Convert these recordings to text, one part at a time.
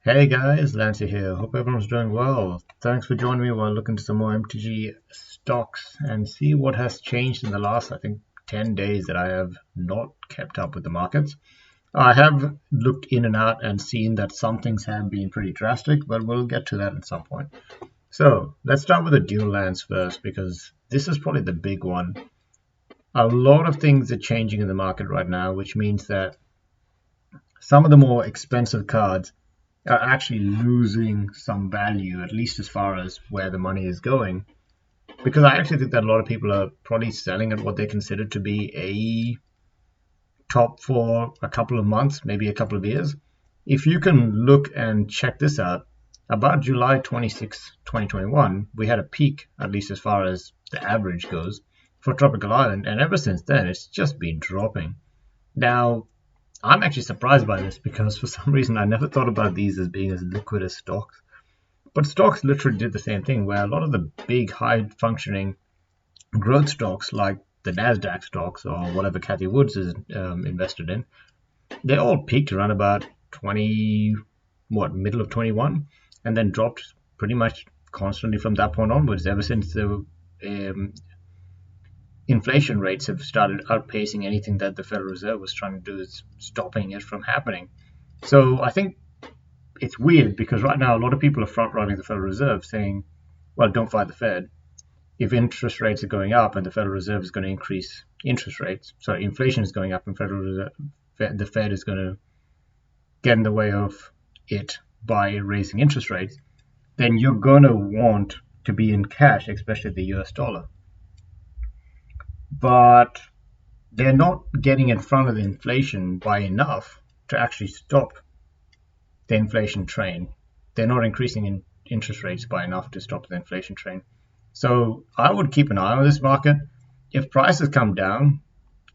Hey guys, Lancy here. Hope everyone's doing well. Thanks for joining me while I look into some more MTG stocks and see what has changed in the last, I think, 10 days that I have not kept up with the markets. I have looked in and out and seen that some things have been pretty drastic, but we'll get to that at some point. So let's start with the dual lands first because this is probably the big one. A lot of things are changing in the market right now, which means that some of the more expensive cards are actually losing some value, at least as far as where the money is going. Because I actually think that a lot of people are probably selling at what they consider to be a top for a couple of months, maybe a couple of years. If you can look and check this out, about July 26, 2021, we had a peak, at least as far as the average goes, for Tropical Island, and ever since then, it's just been dropping. Now, I'm actually surprised by this because for some reason I never thought about these as being as liquid as stocks. But stocks literally did the same thing, where a lot of the big, high functioning growth stocks, like the NASDAQ stocks or whatever Cathy Woods is invested in, they all peaked around about middle of 21, and then dropped pretty much constantly from that point onwards, ever since the inflation rates have started outpacing anything that the Federal Reserve was trying to do, is stopping it from happening. So I think it's weird because right now a lot of people are front running the Federal Reserve saying, well, don't fight the Fed. If interest rates are going up and the Federal Reserve is going to increase interest rates, sorry, inflation is going up and the Fed is going to get in the way of it by raising interest rates, then you're going to want to be in cash, especially the US dollar. But they're not getting in front of the inflation by enough to actually stop the inflation train. They're not increasing in interest rates by enough to stop the inflation train. So I would keep an eye on this market. If prices come down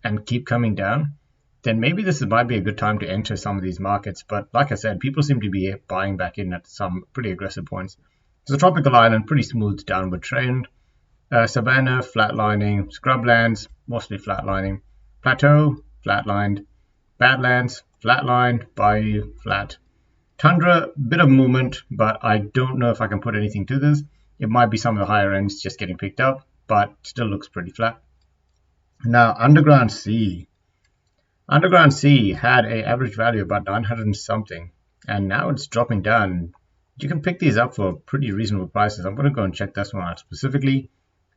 and keep coming down, then maybe this might be a good time to enter some of these markets. But like I said, people seem to be buying back in at some pretty aggressive points. So Tropical Island, pretty smooth downward trend. Savannah, flatlining. Scrublands, mostly flatlining. Plateau, flatlined. Badlands, flatlined. Bayou, flat. Tundra, bit of movement, but I don't know if I can put anything to this. It might be some of the higher ends just getting picked up, but still looks pretty flat. Now, Underground Sea. Underground Sea had an average value of about 900 and something, and now it's dropping down. You can pick these up for pretty reasonable prices. I'm going to go and check this one out specifically.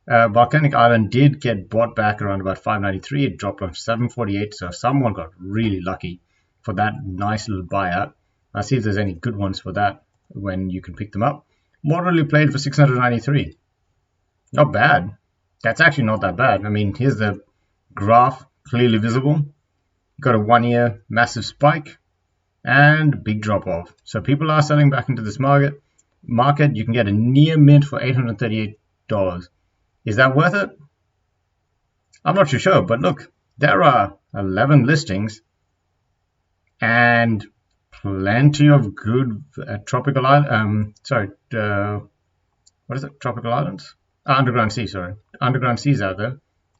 Volcanic Island did get bought back around about 593. It dropped on 748, so someone got really lucky for that nice little buyout. I'll see if there's any good ones for that when you can pick them up. Moderately played for 693. Not bad. That's actually not that bad. I mean, here's the graph, clearly visible. Got a 1 year massive spike and big drop off. So people are selling back into this market. You can get a near mint for $838. Is that worth it? I'm not too sure, but look, there are 11 listings and plenty of good tropical island. What is it? Tropical islands? Underground Sea, sorry. Underground Seas out there.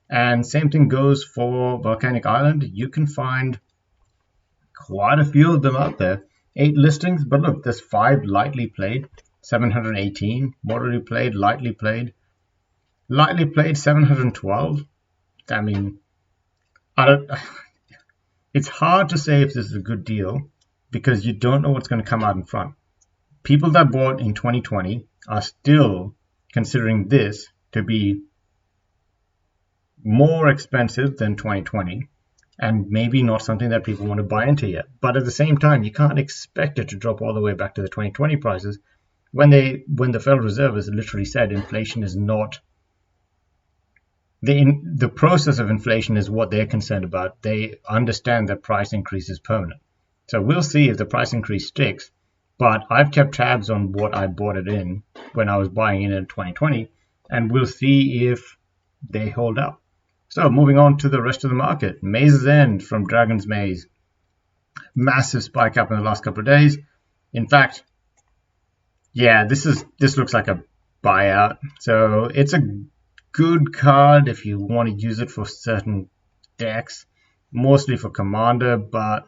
And same thing goes for Volcanic Island. You can find quite a few of them out there. 8 listings, but look, there's 5 lightly played, 718. Moderately played, lightly played. Lightly played, 712. I mean, it's hard to say if this is a good deal because you don't know what's going to come out in front. People that bought in 2020 are still considering this to be more expensive than 2020 and maybe not something that people want to buy into yet. But at the same time, you can't expect it to drop all the way back to the 2020 prices when the Federal Reserve has literally said inflation is not the process of inflation is what they're concerned about. They understand that price increase is permanent. So we'll see if the price increase sticks. But I've kept tabs on what I bought it in when I was buying in 2020, and we'll see if they hold up. So moving on to the rest of the market. Maze's End from Dragon's Maze. Massive spike up in the last couple of days. In fact, yeah, this looks like a buyout. So it's a good card if you want to use it for certain decks, mostly for Commander, but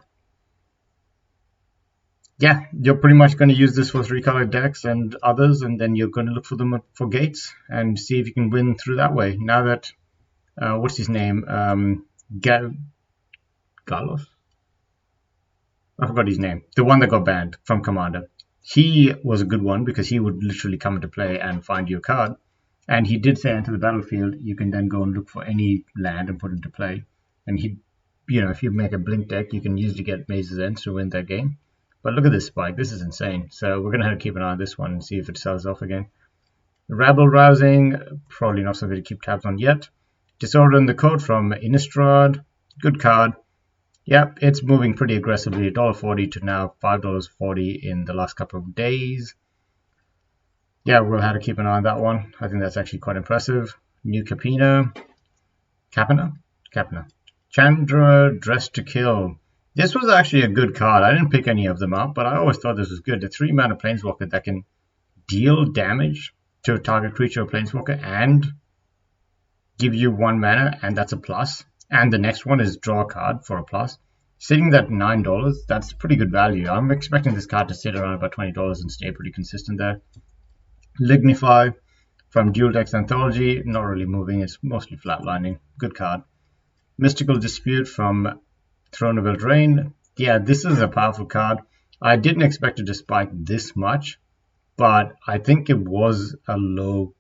yeah, you're pretty much going to use this for 3-color decks and others, and then you're going to look for them for gates and see if you can win through that way. Now that, what's his name? Galos? I forgot his name. The one that got banned from Commander. He was a good one because he would literally come into play and find your card. And he did say enter the battlefield, you can then go and look for any land and put it into play. And he, if you make a blink deck, you can usually get Maze's Ends to win that game. But look at this spike. This is insane. So we're going to have to keep an eye on this one and see if it sells off again. Rabble Rousing, probably not something to keep tabs on yet. Disorder in the Court from Innistrad. Good card. Yep, it's moving pretty aggressively, $1.40 to now $5.40 in the last couple of days. Yeah, we'll have to keep an eye on that one. I think that's actually quite impressive. New Capina. Chandra, Dressed to Kill. This was actually a good card. I didn't pick any of them up, but I always thought this was good. The 3-mana Planeswalker that can deal damage to a target creature or Planeswalker and give you 1 mana, and that's a plus. And the next one is draw a card for a plus. Sitting at $9, that's pretty good value. I'm expecting this card to sit around about $20 and stay pretty consistent there. Lignify from Dual Decks Anthology, not really moving, it's mostly flatlining. Good card. Mystical Dispute from Throne of Eldraine. Yeah, this is a powerful card. I didn't expect it to spike this much, but I think it was a low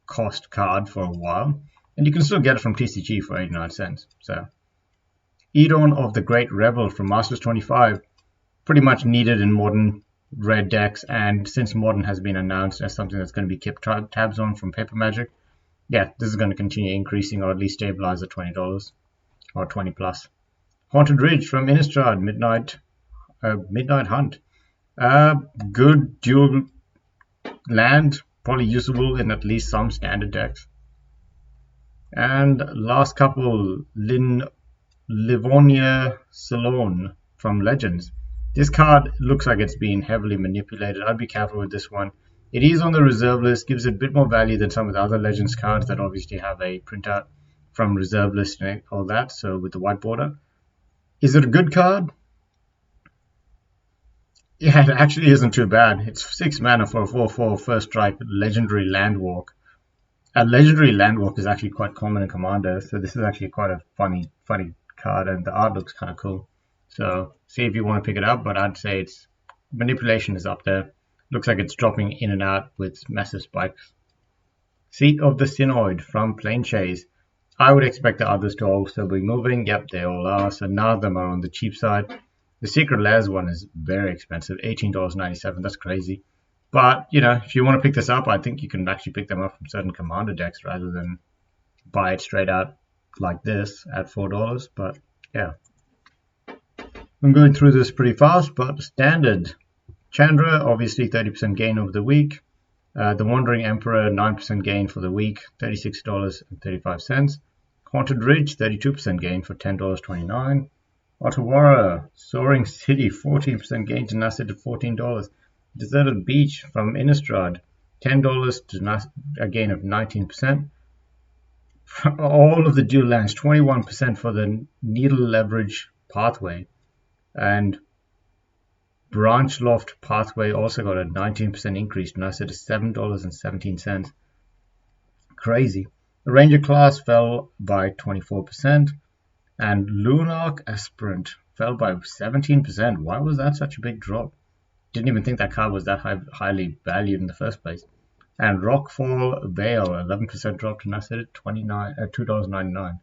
cost card for a while. And you can still get it from TCG for 89 cents. So, Edon of the Great Revel from Masters 25, pretty much needed in modern red decks. And since modern has been announced as something that's going to be kept tabs on from Paper Magic, yeah, this is going to continue increasing or at least stabilize at $20 or 20 plus. Haunted Ridge from Innistrad, Midnight Hunt. Good dual land, probably usable in at least some standard decks. And last couple, Livonia Salon from Legends. This card looks like it's being heavily manipulated. I'd be careful with this one. It is on the reserve list, gives it a bit more value than some of the other Legends cards that obviously have a printout from reserve list and all that, so with the white border. Is it a good card? Yeah, it actually isn't too bad. It's 6 mana for a 4/4 first strike legendary Landwalk. A legendary Landwalk is actually quite common in Commander, so this is actually quite a funny card, and the art looks kind of cool. So see if you want to pick it up, but I'd say its manipulation is up there. Looks like it's dropping in and out with massive spikes. Seat of the Synoid from Planechase. I would expect the others to also be moving. Yep, they all are. So none of them are on the cheap side. The Secret Lairs one is very expensive, $18.97. That's crazy. But, if you want to pick this up, I think you can actually pick them up from certain Commander decks rather than buy it straight out like this at $4. But, yeah. I'm going through this pretty fast, but standard. Chandra, obviously 30% gain over the week. The Wandering Emperor, 9% gain for the week, $36.35. Haunted Ridge, 32% gain for $10.29. Otawara, Soaring City, 14% gain to now sit at $14. Deserted Beach from Innistrad, $10 to a gain of 19%. All of the dual lands, 21% for the Needle Leverage Pathway. And Branch Loft Pathway also got a 19% increase, now sit at $7.17. Crazy. The Ranger class fell by 24%. And Lunarch Aspirant fell by 17%. Why was that such a big drop? Didn't even think that card was that highly valued in the first place. And Rockfall Vale, 11% drop to now sit at $2.99.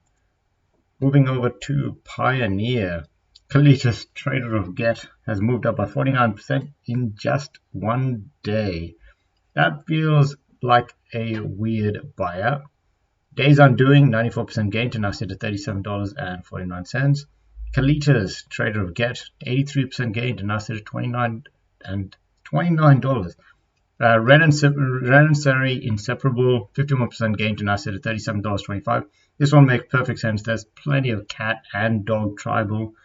Moving over to Pioneer. Kalitas, Trader of Get, has moved up by 49% in just one day. That feels like a weird buyout. Days Undoing, 94% gain to now sit at $37.49. Kalitas, Trader of Get, 83% gain to now sit at $29. Ren and Seri, Inseparable, 51% gain to now sit at $37.25. This one makes perfect sense. There's plenty of cat and dog tribal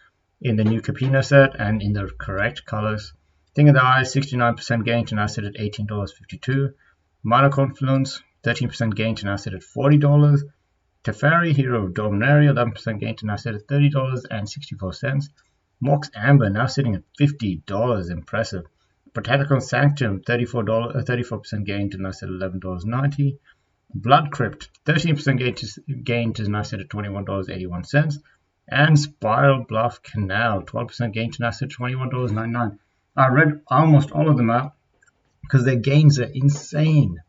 in the new Capino set and in the correct colors. Thing of the Eye, 69% gain to now sit at $18.52. Mana Confluence, 13% gain to now sit at $40. Teferi, Hero of Dominaria, 11% gain to now sit at $30.64. Mox Amber now sitting at $50. Impressive. Protecticon Sanctum, $34% gain to now sit at $11.90. Blood Crypt, 13% gain to now sit at $21.81. And Spiral Bluff Canal, 12% gain to now sit at $21.99. I read almost all of them out because their gains are insane.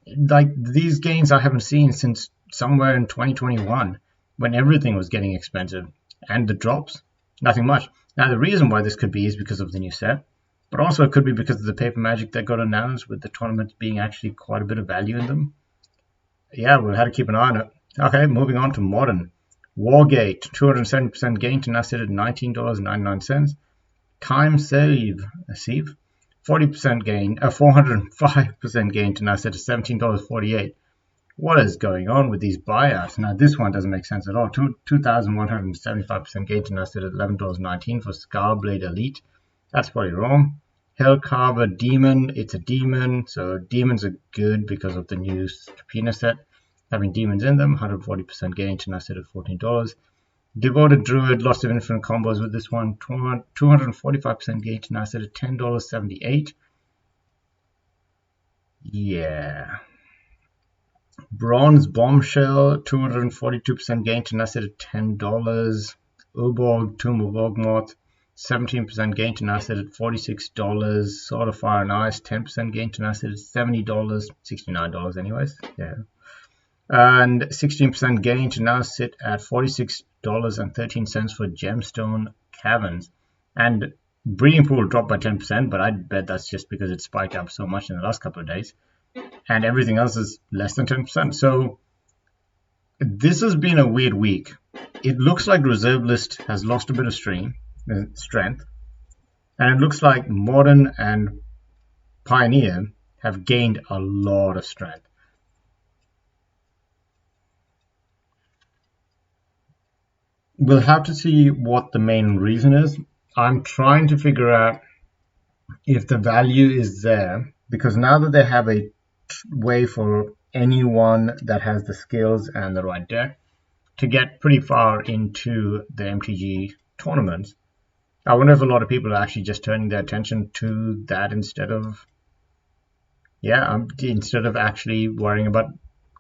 Like, these gains I haven't seen since somewhere in 2021 when everything was getting expensive. And the drops, nothing much. Now, the reason why this could be is because of the new set, but also it could be because of the paper magic that got announced with the tournaments being actually quite a bit of value in them. Yeah, we'll have to keep an eye on it. Okay, moving on to Modern. Wargate, 270% gain to now sit at $19.99. Time Save, 40% gain, 405% gain to now sit at $17.48. What is going on with these buyouts? Now, this one doesn't make sense at all. 2,175% gain to now sit at $11.19 for Scarblade Elite. That's probably wrong. Hellcarver Demon, it's a demon, so demons are good because of the new Capina set having demons in them. 140% gain to now sit at $14. Devoted Druid, lots of infinite combos with this one. 245% gain to now sit at $10.78. Yeah. Bronze Bombshell, 242% gain to now sit at $10. Urborg, Tomb of Ogmoth, 17% gain to now sit at $46. Sword of Fire and Ice, 10% gain to now sit at $70. $69 anyways. Yeah. And 16% gain to now sit at $46.13 for Gemstone Caverns. And Breeding Pool dropped by 10%, but I bet that's just because it spiked up so much in the last couple of days. And everything else is less than 10%. So this has been a weird week. It looks like Reserve List has lost a bit of strength. And it looks like Modern and Pioneer have gained a lot of strength. We'll have to see what the main reason is. I'm trying to figure out if the value is there, because now that they have a way for anyone that has the skills and the right deck to get pretty far into the MTG tournaments, I wonder if a lot of people are actually just turning their attention to that instead of actually worrying about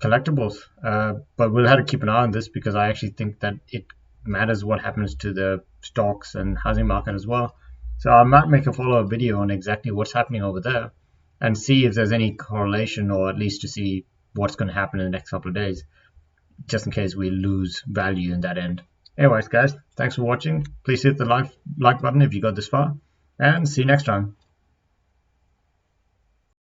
collectibles. But we'll have to keep an eye on this because I actually think that it matters what happens to the stocks and housing market as well. So I might make a follow-up video on exactly what's happening over there and see if there's any correlation, or at least to see what's going to happen in the next couple of days, just in case we lose value in that end. Anyways, guys, thanks for watching. Please hit the like button if you got this far, and see you next time.